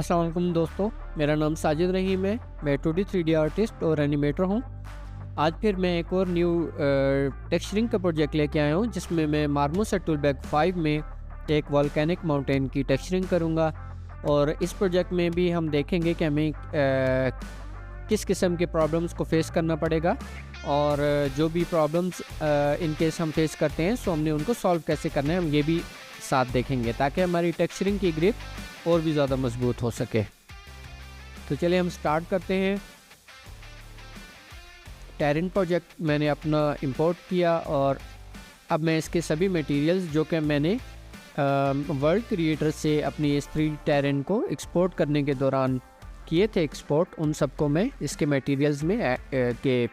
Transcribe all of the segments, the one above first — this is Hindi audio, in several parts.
अस्सलाम वालेकुम दोस्तों, मेरा नाम साजिद रहीम है। मैं 2D 3D आर्टिस्ट और एनिमेटर हूँ। आज फिर मैं एक और न्यू टेक्सचरिंग का प्रोजेक्ट लेके आया हूँ, जिसमें मैं मार्मोसा टूलबैग 5 में एक वॉल्केनिक माउंटेन की टेक्सचरिंग करूँगा। और इस प्रोजेक्ट में भी हम देखेंगे कि हमें किस किस्म के प्रॉब्लम्स को फेस करना पड़ेगा, और जो भी प्रॉब्लम्स इन केस हम फेस करते हैं सो हमने उनको सॉल्व कैसे करना है, हम ये भी साथ देखेंगे ताकि हमारी टेक्सचरिंग की ग्रिप और भी ज़्यादा मजबूत हो सके। तो चलिए हम स्टार्ट करते हैं। टेरिन प्रोजेक्ट मैंने अपना इंपोर्ट किया और अब मैं इसके सभी मटेरियल्स जो कि मैंने वर्ल्ड क्रिएटर से अपनी इस 3D टेरिन को एक्सपोर्ट करने के दौरान किए थे एक्सपोर्ट, उन सबको मैं इसके मटेरियल्स में के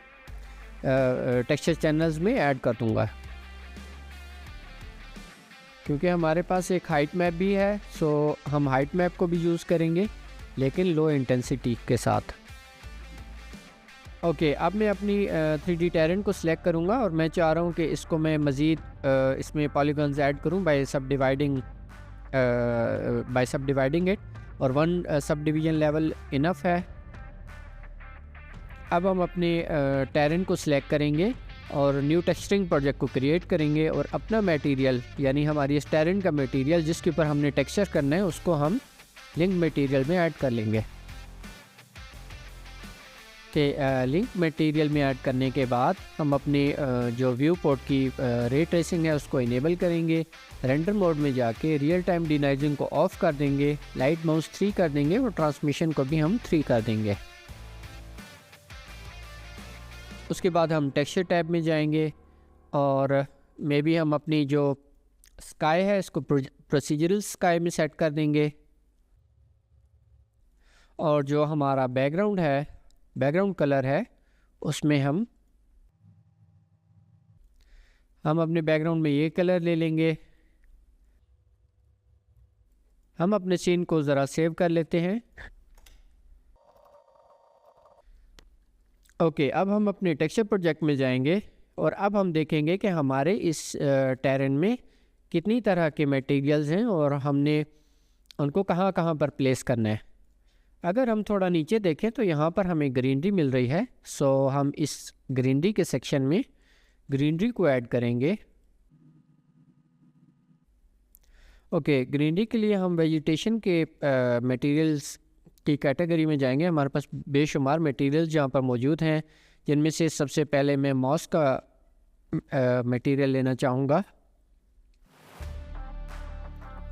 टेक्सचर चैनल्स में ऐड कर दूँगा। क्योंकि हमारे पास एक हाइट मैप भी है, सो हम हाइट मैप को भी यूज़ करेंगे लेकिन लो इंटेंसिटी के साथ। ओके, अब मैं अपनी 3D टेरिन को सिलेक्ट करूँगा और मैं चाह रहा हूँ कि इसको मैं मज़ीद इसमें पॉलीगॉन्स ऐड करूँ बाय सब डिवाइडिंग इट, और 1 सब डिवीज़न लेवल इनफ है। अब हम अपने टेरिन को सिलेक्ट करेंगे और न्यू टेक्सचरिंग प्रोजेक्ट को क्रिएट करेंगे, और अपना मटेरियल यानी हमारी इस टेरिन का मटेरियल जिसके ऊपर हमने टेक्सचर करना है उसको हम लिंक मटेरियल में ऐड कर लेंगे। लिंक मटेरियल में ऐड करने के बाद हम अपने जो व्यू पोर्ट की रे ट्रेसिंग है उसको इनेबल करेंगे। रेंडर मोड में जाके रियल टाइम डिनाइजिंग को ऑफ कर देंगे, लाइट माउस 3 कर देंगे और ट्रांसमिशन को भी हम 3 कर देंगे। उसके बाद हम टेक्सचर टैब में जाएंगे और मे बी हम अपनी जो स्काई है इसको प्रोसीजरल स्काई में सेट कर देंगे, और जो हमारा बैकग्राउंड है, बैकग्राउंड कलर है, उसमें हम अपने बैकग्राउंड में ये कलर ले लेंगे। हम अपने सीन को ज़रा सेव कर लेते हैं। ओके, अब हम अपने टेक्सचर प्रोजेक्ट में जाएंगे और अब हम देखेंगे कि हमारे इस टेरिन में कितनी तरह के मटेरियल्स हैं और हमने उनको कहाँ कहाँ पर प्लेस करना है। अगर हम थोड़ा नीचे देखें तो यहाँ पर हमें ग्रीनरी मिल रही है, सो हम इस ग्रीनरी के सेक्शन में ग्रीनरी को ऐड करेंगे। ओके, ग्रीनरी के लिए हम वेजिटेशन के मटेरियल्स की कैटेगरी में जाएंगे। हमारे पास बेशुमार मटेरियल्स जहाँ पर मौजूद हैं, जिनमें से सबसे पहले मैं मॉस का मटेरियल लेना चाहूँगा।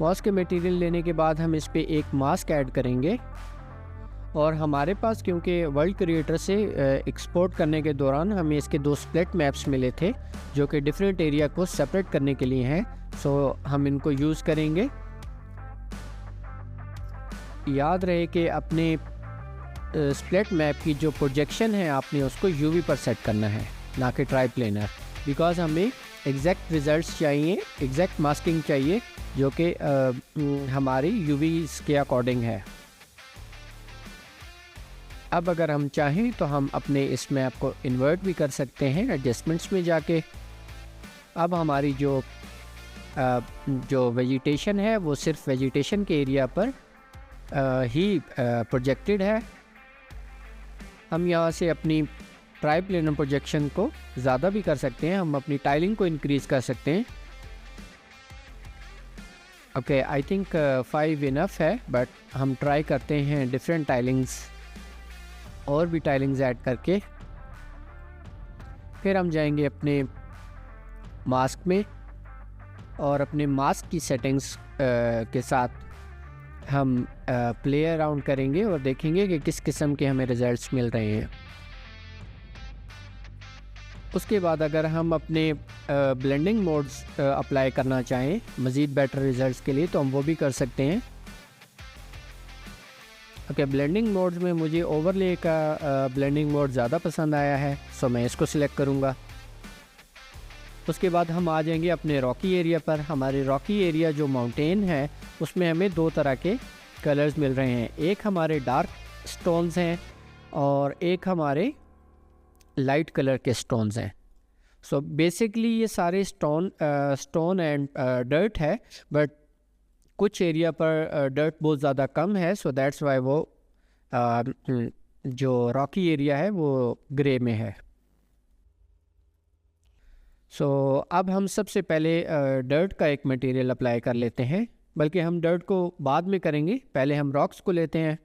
मॉस के मटेरियल लेने के बाद हम इस पे एक मास्क ऐड करेंगे, और हमारे पास क्योंकि वर्ल्ड क्रिएटर से एक्सपोर्ट करने के दौरान हमें इसके 2 स्प्लिट मैप्स मिले थे जो कि डिफरेंट एरिया को सेपरेट करने के लिए हैं, सो हम इनको यूज़ करेंगे। याद रहे कि अपने स्प्लिट मैप की जो प्रोजेक्शन है आपने उसको यूवी पर सेट करना है, ना कि ट्राई प्लेनर, बिकॉज हमें एग्जैक्ट रिजल्ट्स चाहिए, एग्जैक्ट मास्किंग चाहिए जो कि हमारी यूवी के अकॉर्डिंग है। अब अगर हम चाहें तो हम अपने इस मैप को इन्वर्ट भी कर सकते हैं एडजस्टमेंट्स में जाके। अब हमारी जो वेजिटेशन है वो सिर्फ वेजिटेशन के एरिया पर ही प्रोजेक्टेड है। हम यहाँ से अपनी ट्राई प्लेनर प्रोजेक्शन को ज़्यादा भी कर सकते हैं, हम अपनी टाइलिंग को इंक्रीज़ कर सकते हैं। ओके, आई थिंक 5 इनफ है, बट हम ट्राई करते हैं डिफरेंट टाइलिंग्स और भी टाइलिंग्स ऐड करके। फिर हम जाएंगे अपने मास्क में और अपने मास्क की सेटिंग्स के साथ हम प्ले अराउंड करेंगे और देखेंगे कि किस किस्म के हमें रिजल्ट्स मिल रहे हैं। उसके बाद अगर हम अपने ब्लेंडिंग मोड्स अप्लाई करना चाहें मज़ीद बेटर रिजल्ट्स के लिए तो हम वो भी कर सकते हैं। ओके, ब्लेंडिंग मोड्स में मुझे ओवरले का ब्लेंडिंग मोड ज़्यादा पसंद आया है, सो मैं इसको सिलेक्ट करूँगा। उसके बाद हम आ जाएंगे अपने रॉकी एरिया पर। हमारे रॉकी एरिया जो माउंटेन है उसमें हमें 2 तरह के कलर्स मिल रहे हैं, एक हमारे डार्क स्टोन्स हैं और एक हमारे लाइट कलर के स्टोन्स हैं। सो बेसिकली ये सारे स्टोन एंड डर्ट है, बट कुछ एरिया पर डर्ट बहुत ज़्यादा कम है, सो दैट्स वाई वो जो रॉकी एरिया है वो ग्रे में है। सो अब हम सबसे पहले डर्ट का एक मटेरियल अप्लाई कर लेते हैं, बल्कि हम डर्ट को बाद में करेंगे। पहले हम रॉक्स को लेते हैं।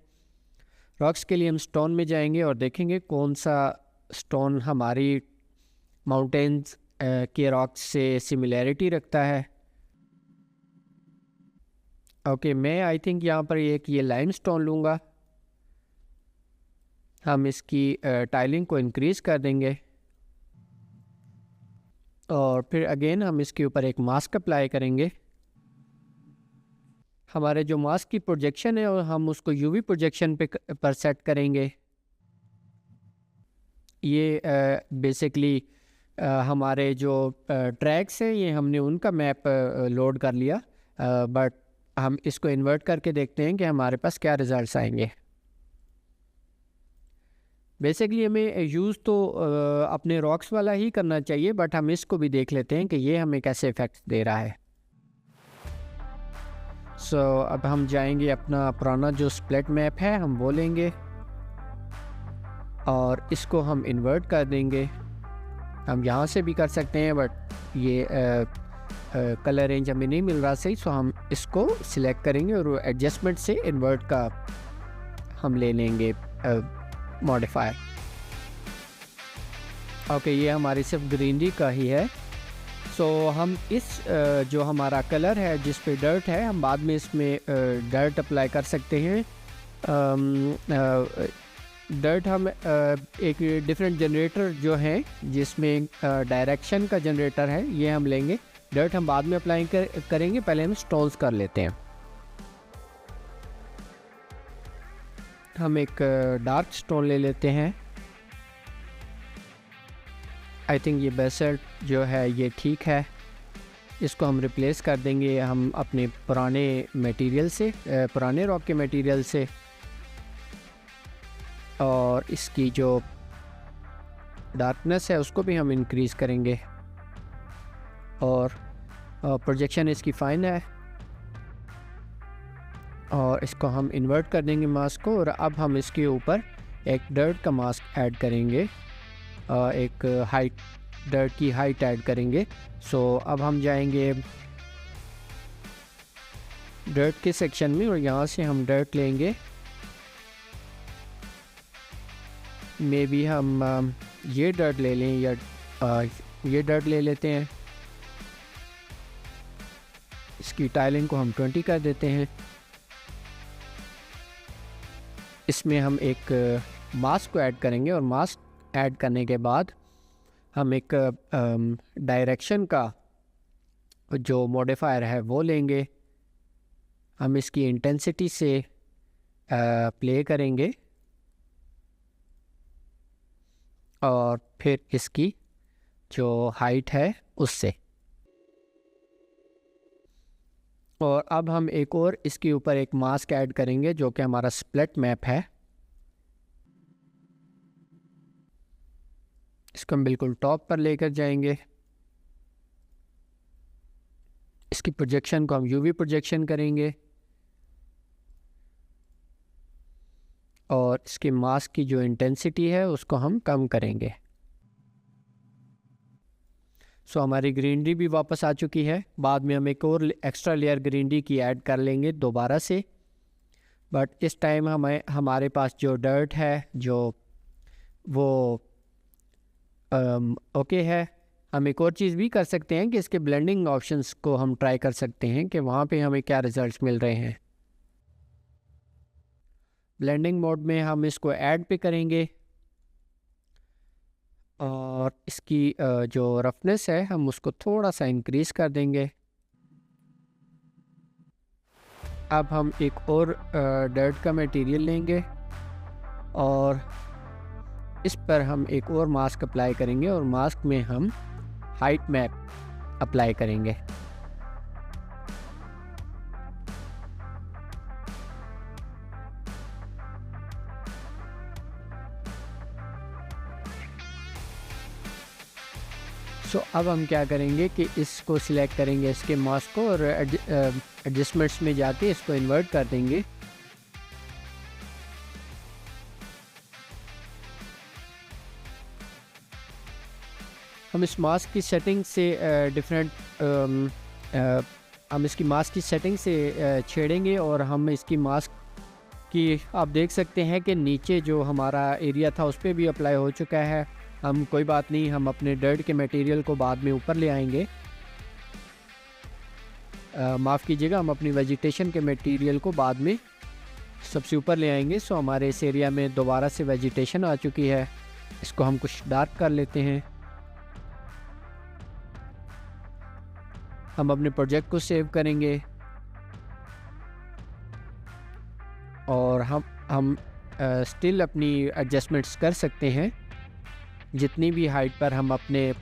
रॉक्स के लिए हम स्टोन में जाएंगे और देखेंगे कौन सा स्टोन हमारी माउंटेन्स के रॉक्स से सिमिलैरिटी रखता है। ओके, मैं आई थिंक यहाँ पर ये लाइम स्टोन लूँगा। हम इसकी टाइलिंग को इंक्रीज़ कर देंगे और फिर अगेन हम इसके ऊपर एक मास्क अप्लाई करेंगे। हमारे जो मास्क की प्रोजेक्शन है और हम उसको यूवी प्रोजेक्शन पर सेट करेंगे। ये बेसिकली हमारे जो ट्रैक्स हैं, ये हमने उनका मैप लोड कर लिया, बट हम इसको इन्वर्ट करके देखते हैं कि हमारे पास क्या रिज़ल्ट्स आएंगे। बेसिकली हमें यूज़ तो अपने रॉक्स वाला ही करना चाहिए, बट हम इसको भी देख लेते हैं कि ये हमें कैसे इफ़ेक्ट दे रहा है। सो अब हम जाएंगे, अपना पुराना जो स्प्लिट मैप है हम वो लेंगे और इसको हम इन्वर्ट कर देंगे। हम यहाँ से भी कर सकते हैं, बट ये कलर रेंज हमें नहीं मिल रहा सही, सो हम इसको सिलेक्ट करेंगे और एडजस्टमेंट से इन्वर्ट का हम ले लेंगे मॉडिफायर। ओके, ये हमारी सिर्फ ग्रीनरी का ही है। सो हम इस जो हमारा कलर है जिस पे डर्ट है, हम बाद में इसमें डर्ट अप्लाई कर सकते हैं। डर्ट हम एक डिफरेंट जनरेटर जो है जिसमें डायरेक्शन का जनरेटर है, ये हम लेंगे। डर्ट हम बाद में अप्लाई करेंगे, पहले हम स्टोन्स कर लेते हैं। हम एक डार्क स्टोन ले लेते हैं। आई थिंक ये बेसल्ट जो है ये ठीक है, इसको हम रिप्लेस कर देंगे हम अपने पुराने मटेरियल से, पुराने रॉक के मटेरियल से। और इसकी जो डार्कनेस है उसको भी हम इंक्रीज़ करेंगे और प्रोजेक्शन इसकी फ़ाइन है। और इसको हम इन्वर्ट कर देंगे मास्क को, और अब हम इसके ऊपर एक डर्ट का मास्क ऐड करेंगे, एक हाइट डर्ट की हाइट ऐड करेंगे। सो अब हम जाएंगे डर्ट के सेक्शन में और यहाँ से हम डर्ट लेंगे। मे बी हम ये डर्ट ले लें या ये डर्ट ले लेते हैं। इसकी टाइलिंग को हम 20 कर देते हैं। इसमें हम एक मास्क को ऐड करेंगे और मास्क ऐड करने के बाद हम एक डायरेक्शन का जो मॉडिफायर है वो लेंगे। हम इसकी इंटेंसिटी से प्ले करेंगे और फिर इसकी जो हाइट है उससे। और अब हम एक और इसके ऊपर एक मास्क ऐड करेंगे जो कि हमारा स्प्लिट मैप है। इसको हम बिल्कुल टॉप पर लेकर जाएंगे। इसकी प्रोजेक्शन को हम यूवी प्रोजेक्शन करेंगे और इसके मास्क की जो इंटेंसिटी है उसको हम कम करेंगे। सो हमारी ग्रीनरी भी वापस आ चुकी है। बाद में हम एक और एक्स्ट्रा लेयर ग्रीनरी की ऐड कर लेंगे दोबारा से, बट इस टाइम हमारे पास जो डर्ट है जो वो ओके है। हम एक और चीज़ भी कर सकते हैं कि इसके ब्लेंडिंग ऑप्शंस को हम ट्राई कर सकते हैं कि वहाँ पे हमें क्या रिजल्ट्स मिल रहे हैं। ब्लेंडिंग मोड में हम इसको ऐड पे करेंगे और इसकी जो रफनेस है हम उसको थोड़ा सा इंक्रीज़ कर देंगे। अब हम एक और डर्ट का मटेरियल लेंगे और इस पर हम एक और मास्क अप्लाई करेंगे और मास्क में हम हाइट मैप अप्लाई करेंगे। अब हम क्या करेंगे कि इसको सिलेक्ट करेंगे, इसके मास्क को, और एडजस्टमेंट्स में जाके इसको इन्वर्ट कर देंगे। हम इस मास्क की सेटिंग से हम इसकी मास्क की सेटिंग से छेड़ेंगे, और हम इसकी मास्क की आप देख सकते हैं कि नीचे जो हमारा एरिया था उस पर भी अप्लाई हो चुका है। हम कोई बात नहीं, हम अपने डर्ट के मटेरियल को बाद में ऊपर ले आएंगे। माफ़ कीजिएगा, हम अपनी वेजिटेशन के मटेरियल को बाद में सबसे ऊपर ले आएंगे। हमारे इस एरिया में दोबारा से वेजिटेशन आ चुकी है। इसको हम कुछ डार्क कर लेते हैं। हम अपने प्रोजेक्ट को सेव करेंगे, और हम स्टिल अपनी एडजस्टमेंट्स कर सकते हैं जितनी भी हाइट पर हम अपने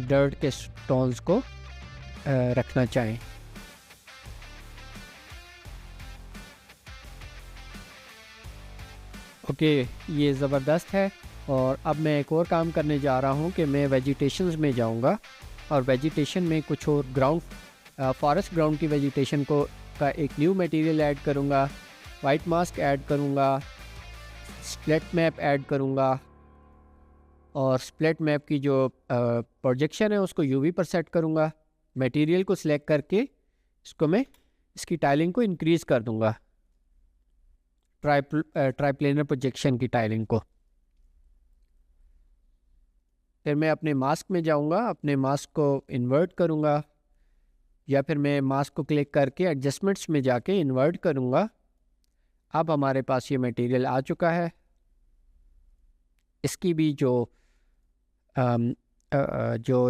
डर्ट के स्टोन्स को रखना चाहें। ओके, ये ज़बरदस्त है। और अब मैं एक और काम करने जा रहा हूँ कि मैं वेजिटेशंस में जाऊँगा, और वेजिटेशन में कुछ और फॉरेस्ट ग्राउंड की वेजिटेशन का एक न्यू मटेरियल ऐड करूँगा, वाइट मास्क ऐड करूँगा, स्प्लिट मैप ऐड करूँगा, और स्प्लिट मैप की जो प्रोजेक्शन है उसको यूवी पर सेट करूँगा। मटेरियल को सिलेक्ट करके इसको मैं इसकी टाइलिंग को इंक्रीज़ कर दूँगा, ट्राइप्लेनर प्रोजेक्शन की टाइलिंग को। फिर मैं अपने मास्क में जाऊँगा, अपने मास्क को इन्वर्ट करूँगा, या फिर मैं मास्क को क्लिक करके एडजस्टमेंट्स में जाके इन्वर्ट करूँगा। अब हमारे पास ये मटेरियल आ चुका है। इसकी भी जो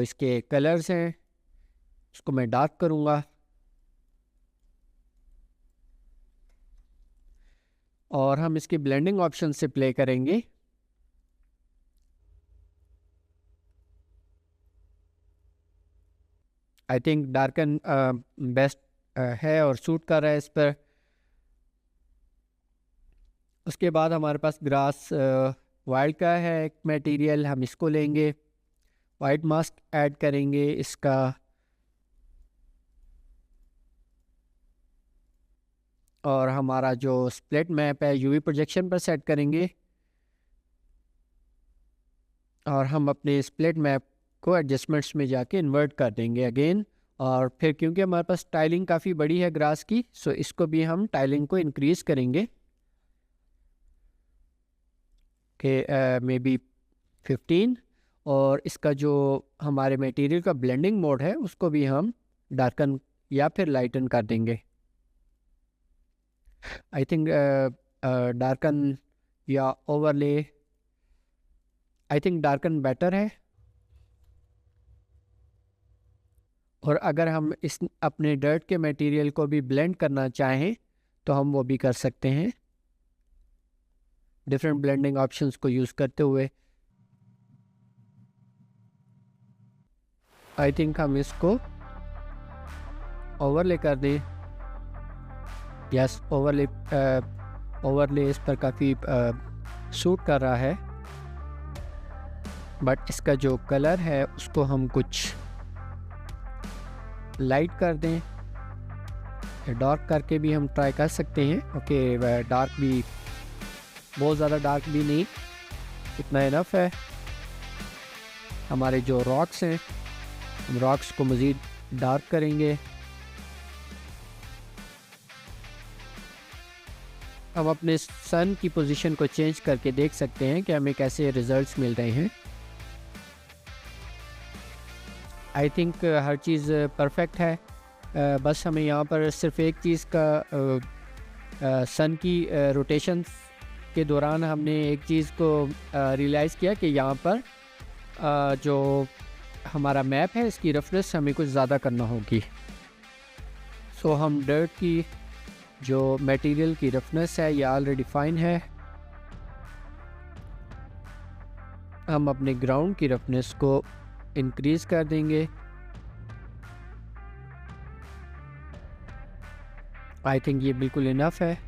इसके कलर्स हैं उसको मैं डार्क करूँगा, और हम इसकी ब्लेंडिंग ऑप्शन से प्ले करेंगे। आई थिंक डार्कन बेस्ट है और सूट कर रहा है इस पर। उसके बाद हमारे पास ग्रास वाइल्ड का है एक मटेरियल, हम इसको लेंगे, वाइट मास्क ऐड करेंगे इसका, और हमारा जो स्प्लिट मैप है यूवी प्रोजेक्शन पर सेट करेंगे, और हम अपने स्प्लिट मैप को एडजस्टमेंट्स में जाके इन्वर्ट कर देंगे अगेन। और फिर क्योंकि हमारे पास टाइलिंग काफ़ी बड़ी है ग्रास की, सो इसको भी हम टाइलिंग को इंक्रीज़ करेंगे कि मे बी 15, और इसका जो हमारे मटेरियल का ब्लेंडिंग मोड है उसको भी हम डार्कन या फिर लाइटन कर देंगे। आई थिंक डार्कन या overlay, I think darken better है। और अगर हम इस अपने डर्ट के मटेरियल को भी ब्लेंड करना चाहें तो हम वो भी कर सकते हैं डिफरेंट ब्लेंडिंग ऑप्शंस को यूज़ करते हुए। आई थिंक हम इसको ओवरले कर दें। यस, ओवरले इस पर काफ़ी सूट कर रहा है, बट इसका जो कलर है उसको हम कुछ लाइट कर दें, डार्क करके भी हम ट्राई कर सकते हैं। ओके, डार्क भी, बहुत ज़्यादा डार्क भी नहीं, इतना इनफ है। हमारे जो रॉक्स हैं, हम रॉक्स को मज़ीद डार्क करेंगे। हम अपने सन की पोजीशन को चेंज करके देख सकते हैं कि हमें कैसे रिजल्ट्स मिल रहे हैं। I think her cheese perfect है। बस हमें यहाँ पर सिर्फ एक चीज़ का सन की रोटेशन के दौरान हमने एक चीज़ को रियलाइज़ किया कि यहाँ पर जो हमारा मैप है इसकी रफनेस हमें कुछ ज़्यादा करना होगी। सो हम डर्ट की जो मटेरियल की रफनेस है ये ऑलरेडी फाइन है। हम अपने ग्राउंड की रफनेस को इंक्रीज़ कर देंगे। आई थिंक ये बिल्कुल इनफ है।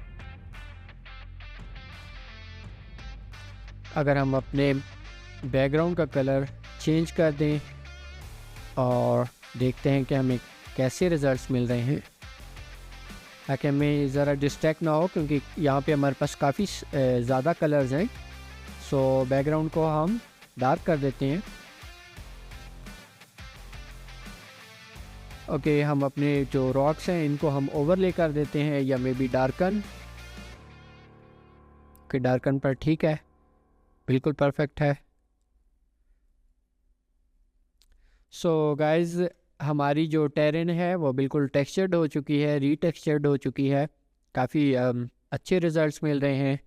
अगर हम अपने बैकग्राउंड का कलर चेंज कर दें और देखते हैं कि हमें कैसे रिज़ल्ट्स मिल रहे हैं, ताकि हमें ज़रा डिस्ट्रैक्ट ना हो, क्योंकि यहाँ पे हमारे पास काफ़ी ज़्यादा कलर्स हैं। सो बैकग्राउंड को हम डार्क कर देते हैं। ओके, हम अपने जो रॉक्स हैं इनको हम ओवरले कर देते हैं, या may be darken. Okay, darken पर ठीक है, बिल्कुल परफेक्ट है। सो गाइज़, हमारी जो टेरेन है वो बिल्कुल टेक्सचर्ड हो चुकी है, रीटेक्सचर्ड हो चुकी है। काफ़ी अच्छे रिज़ल्ट्स मिल रहे हैं।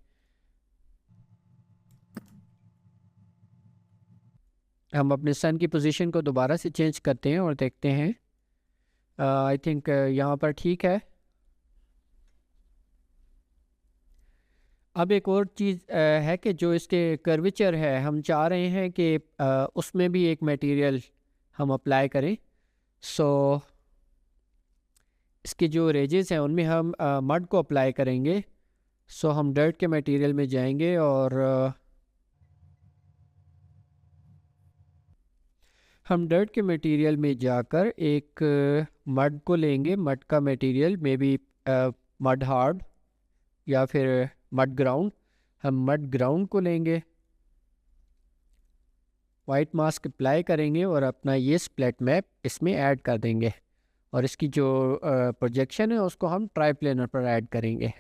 हम अपने सन की पोजीशन को दोबारा से चेंज करते हैं और देखते हैं। आई थिंक यहाँ पर ठीक है। अब एक और चीज़ है कि जो इसके कर्वेचर है, हम चाह रहे हैं कि उसमें भी एक मटेरियल हम अप्लाई करें। सो इसके जो रेजेस हैं उनमें हम मड को अप्लाई करेंगे। सो हम डर्ट के मटेरियल में जाएंगे और हम डर्ट के मटेरियल में जाकर एक मड को लेंगे। मड का material may be mud hard या फिर मड ग्राउंड। हम मड ग्राउंड को लेंगे, वाइट मास्क अप्लाई करेंगे और अपना ये स्प्लिट मैप इसमें ऐड कर देंगे, और इसकी जो प्रोजेक्शन है उसको हम ट्राई प्लेनर पर ऐड करेंगे।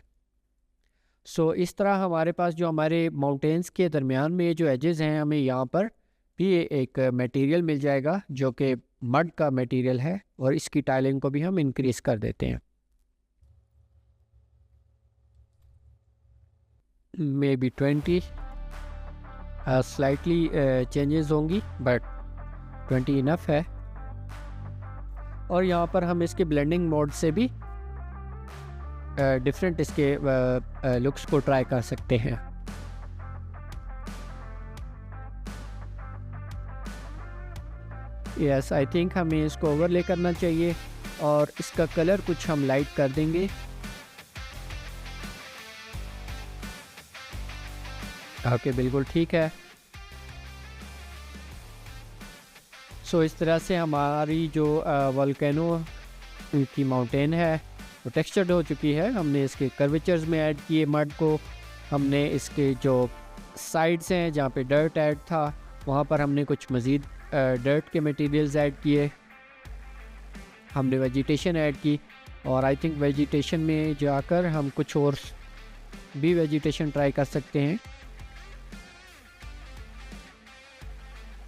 सो इस तरह हमारे पास जो हमारे माउंटेन्स के दरमियान में जो एजेस हैं, हमें यहाँ पर भी एक मटेरियल मिल जाएगा जो कि मड का मटेरियल है, और इसकी टाइलिंग को भी हम इंक्रीज़ कर देते हैं। मे बी 20 स्लाइटली चेंजेस होंगी, बट 20 इनफ है। और यहाँ पर हम इसके ब्लेंडिंग मोड से भी डिफरेंट इसके लुक्स को ट्राई कर सकते हैं। यस, आई थिंक हमें इसको ओवरले करना चाहिए और इसका कलर कुछ हम लाइट कर देंगे। ओके, बिल्कुल ठीक है। सो इस तरह से हमारी जो वोल्केनो की माउंटेन है वो टेक्सचर्ड हो चुकी है। हमने इसके कर्वेचर्स में ऐड किए मड को, हमने इसके जो साइड्स हैं जहाँ पे डर्ट ऐड था वहाँ पर हमने कुछ मज़ीद डर्ट के मटेरियल्स ऐड किए, हमने वेजिटेशन ऐड की, और आई थिंक वेजिटेशन में जाकर हम कुछ और भी वेजिटेशन ट्राई कर सकते हैं।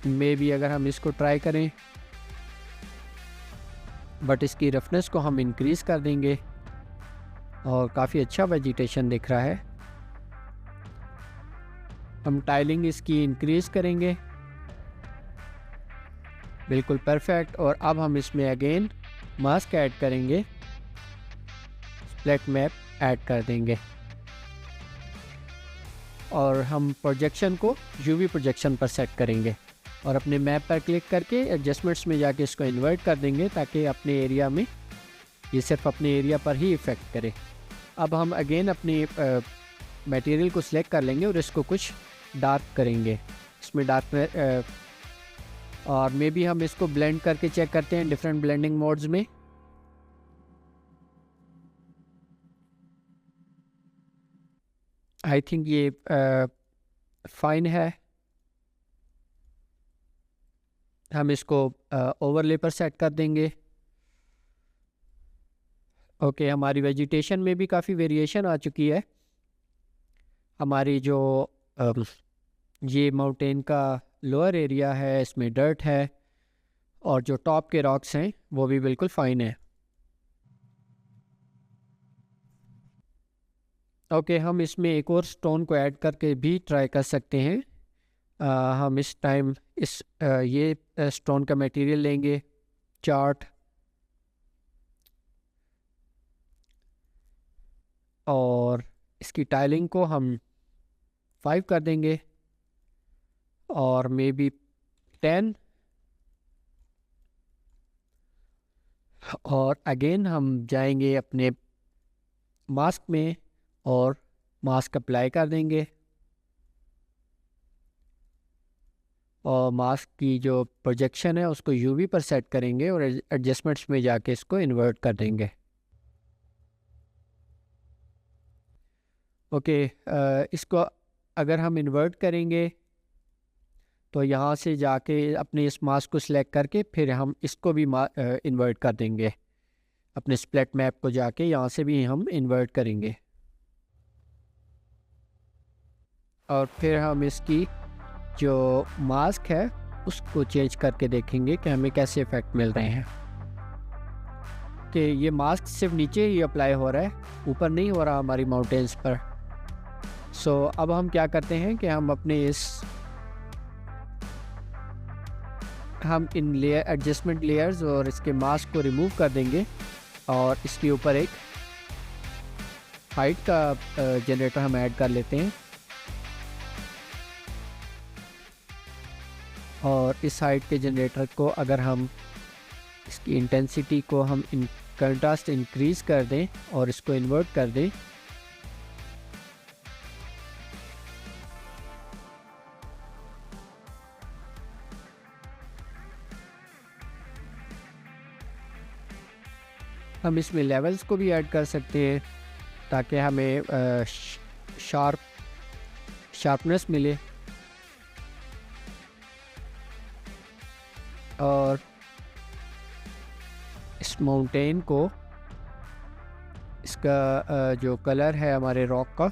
मे बी अगर हम इसको ट्राई करें, बट इसकी रफनेस को हम इंक्रीज़ कर देंगे और काफ़ी अच्छा वेजिटेशन दिख रहा है। हम टाइलिंग इसकी इंक्रीज़ करेंगे, बिल्कुल परफेक्ट। और अब हम इसमें अगेन मास्क ऐड करेंगे, स्प्लिट मैप ऐड कर देंगे, और हम प्रोजेक्शन को यूवी प्रोजेक्शन पर सेट करेंगे और अपने मैप पर क्लिक करके एडजस्टमेंट्स में जाके इसको इन्वर्ट कर देंगे ताकि अपने एरिया में ये सिर्फ अपने एरिया पर ही इफ़ेक्ट करे। अब हम अगेन अपने मटेरियल को सिलेक्ट कर लेंगे और इसको कुछ डार्क करेंगे, इसमें डार्क, और मे बी हम इसको ब्लेंड करके चेक करते हैं डिफरेंट ब्लेंडिंग मोड्स में। आई थिंक ये फाइन है। हम इसको ओवरले पर सेट कर देंगे। ओके, हमारी वेजिटेशन में भी काफ़ी वेरिएशन आ चुकी है। हमारी जो ये माउंटेन का लोअर एरिया है इसमें डर्ट है, और जो टॉप के रॉक्स हैं वो भी बिल्कुल फ़ाइन है। ओके, हम इसमें एक और स्टोन को ऐड करके भी ट्राई कर सकते हैं। हम इस टाइम ये स्टोन का मटेरियल लेंगे, चार्ट, और इसकी टाइलिंग को हम 5 कर देंगे और मे बी 10, और अगेन हम जाएंगे अपने मास्क में और मास्क अप्लाई कर देंगे। और मास्क की जो प्रोजेक्शन है उसको यूवी पर सेट करेंगे और एडजस्टमेंट्स में जाके इसको इन्वर्ट कर देंगे। ओके, इसको अगर हम इन्वर्ट करेंगे तो यहाँ से जाके अपने इस मास्क को सिलेक्ट करके फिर हम इसको भी इन्वर्ट कर देंगे। अपने स्प्लिट मैप को जाके यहाँ से भी हम इन्वर्ट करेंगे और फिर हम इसकी जो मास्क है उसको चेंज करके देखेंगे कि हमें कैसे इफ़ेक्ट मिल रहे हैं। कि ये मास्क सिर्फ नीचे ही अप्लाई हो रहा है, ऊपर नहीं हो रहा हमारी माउंटेन्स पर। सो अब हम क्या करते हैं कि हम इन लेयर एडजस्टमेंट लेयर्स और इसके मास्क को रिमूव कर देंगे और इसके ऊपर एक हाइट का जनरेटर हम ऐड कर लेते हैं और इस हाइट के जनरेटर को अगर हम इसकी इंटेंसिटी को हम कंट्रास्ट इंक्रीज़ कर दें और इसको इन्वर्ट कर दें हम इसमें लेवल्स को भी ऐड कर सकते हैं ताकि हमें शार्पनेस मिले और इस माउंटेन को इसका जो कलर है हमारे रॉक का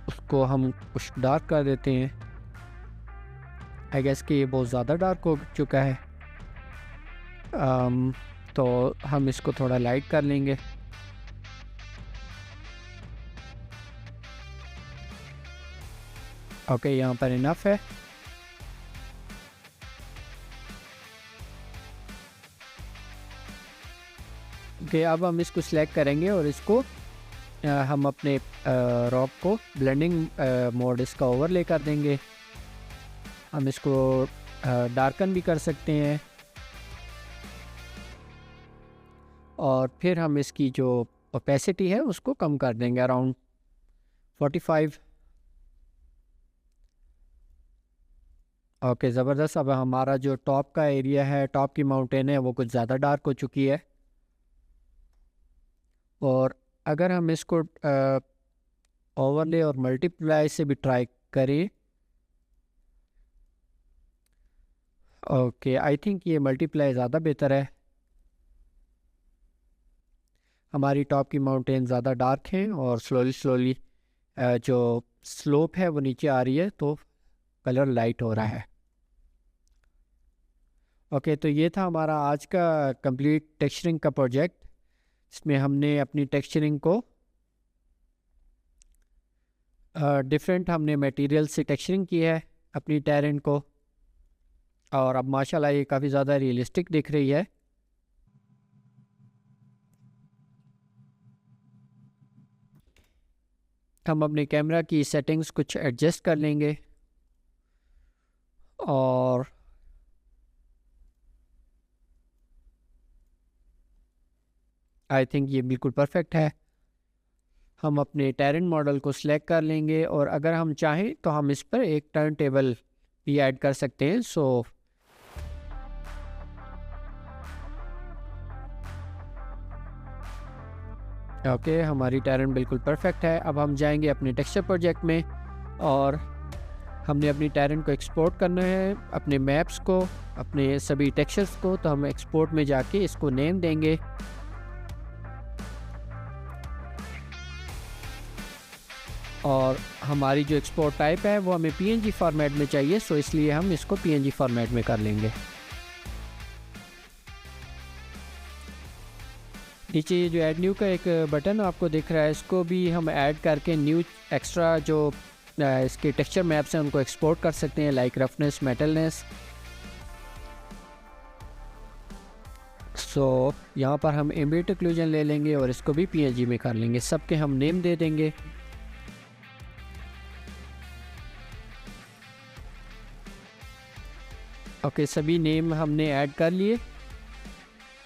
उसको हम कुछ डार्क कर देते हैं। आई गेस कि ये बहुत ज़्यादा डार्क हो चुका है, तो हम इसको थोड़ा लाइट कर लेंगे। ओके, यहाँ पर इनफ है। ओके, अब हम इसको सिलेक्ट करेंगे और इसको हम अपने रॉक को ब्लेंडिंग मोड इसका ओवरले कर देंगे। हम इसको डार्कन भी कर सकते हैं और फिर हम इसकी जो ओपेसिटी है उसको कम कर देंगे अराउंड 45। ओके, ज़बरदस्त। अब हमारा जो टॉप का एरिया है, टॉप की माउंटेन है, वो कुछ ज़्यादा डार्क हो चुकी है और अगर हम इसको ओवरले और मल्टीप्लाई से भी ट्राई करें, ओके, आई थिंक ये मल्टीप्लाई ज़्यादा बेहतर है। हमारी टॉप की माउंटेन ज़्यादा डार्क हैं और स्लोली जो स्लोप है वो नीचे आ रही है तो कलर लाइट हो रहा है। ओके, तो ये था हमारा आज का कंप्लीट टेक्सचरिंग का प्रोजेक्ट। इसमें हमने अपनी टेक्सचरिंग को डिफरेंट हमने मटेरियल से टेक्सचरिंग की है अपनी टेरेन को और अब माशाल्लाह ये काफ़ी ज़्यादा रियलिस्टिक दिख रही है। हम अपने कैमरा की सेटिंग्स कुछ एडजस्ट कर लेंगे और आई थिंक ये बिल्कुल परफेक्ट है। हम अपने टेरेन मॉडल को सिलेक्ट कर लेंगे और अगर हम चाहें तो हम इस पर एक टर्न टेबल भी ऐड कर सकते हैं। सो ओके, हमारी टेरेन बिल्कुल परफेक्ट है। अब हम जाएंगे अपने टेक्सचर प्रोजेक्ट में और हमने अपनी टेरेन को एक्सपोर्ट करना है, अपने मैप्स को, अपने सभी टेक्सचर्स को। तो हम एक्सपोर्ट में जाके इसको नेम देंगे और हमारी जो एक्सपोर्ट टाइप है वो हमें पीएनजी फॉर्मेट में चाहिए, सो इसलिए हम इसको पीएनजी फॉर्मेट में कर लेंगे। नीचे ये जो ऐड न्यू का एक बटन आपको दिख रहा है, इसको भी हम ऐड करके न्यू एक्स्ट्रा जो इसके टेक्सचर मैप्स हैं उनको एक्सपोर्ट कर सकते हैं, लाइक रफनेस, मेटलनेस। सो यहाँ पर हम एम्बिएंट ओक्लूजन ले लेंगे और इसको भी पीएनजी में कर लेंगे। सबके हम नेम दे देंगे। ओके, सभी नेम हमने ऐड कर लिए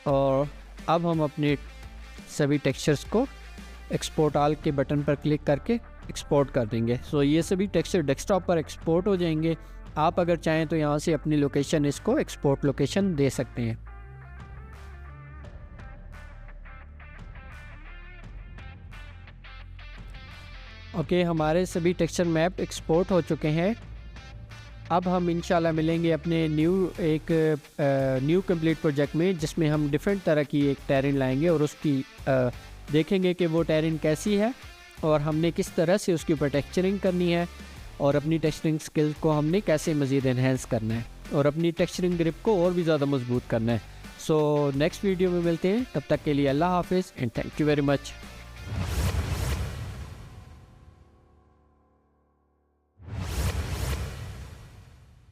और अब हम अपने सभी टेक्सचर्स को एक्सपोर्ट ऑल के बटन पर क्लिक करके एक्सपोर्ट कर देंगे। सो ये सभी टेक्सचर डेस्कटॉप पर एक्सपोर्ट हो जाएंगे। आप अगर चाहें तो यहाँ से अपनी लोकेशन इसको एक्सपोर्ट लोकेशन दे सकते हैं। ओके, हमारे सभी टेक्सचर मैप एक्सपोर्ट हो चुके हैं। अब हम इंशाल्लाह मिलेंगे अपने न्यू कंप्लीट प्रोजेक्ट में, जिसमें हम डिफरेंट तरह की एक टेरेन लाएंगे और उसकी देखेंगे कि वो टेरेन कैसी है और हमने किस तरह से उसके ऊपर टेक्सचरिंग करनी है और अपनी टेक्सचरिंग स्किल्स को हमने कैसे मज़ीद इन्हेंस करना है और अपनी टेक्सचरिंग ग्रिप को और भी ज़्यादा मजबूत करना है। सो नेक्स्ट वीडियो में मिलते हैं, तब तक के लिए अल्लाह हाफिज़ and thank you very much.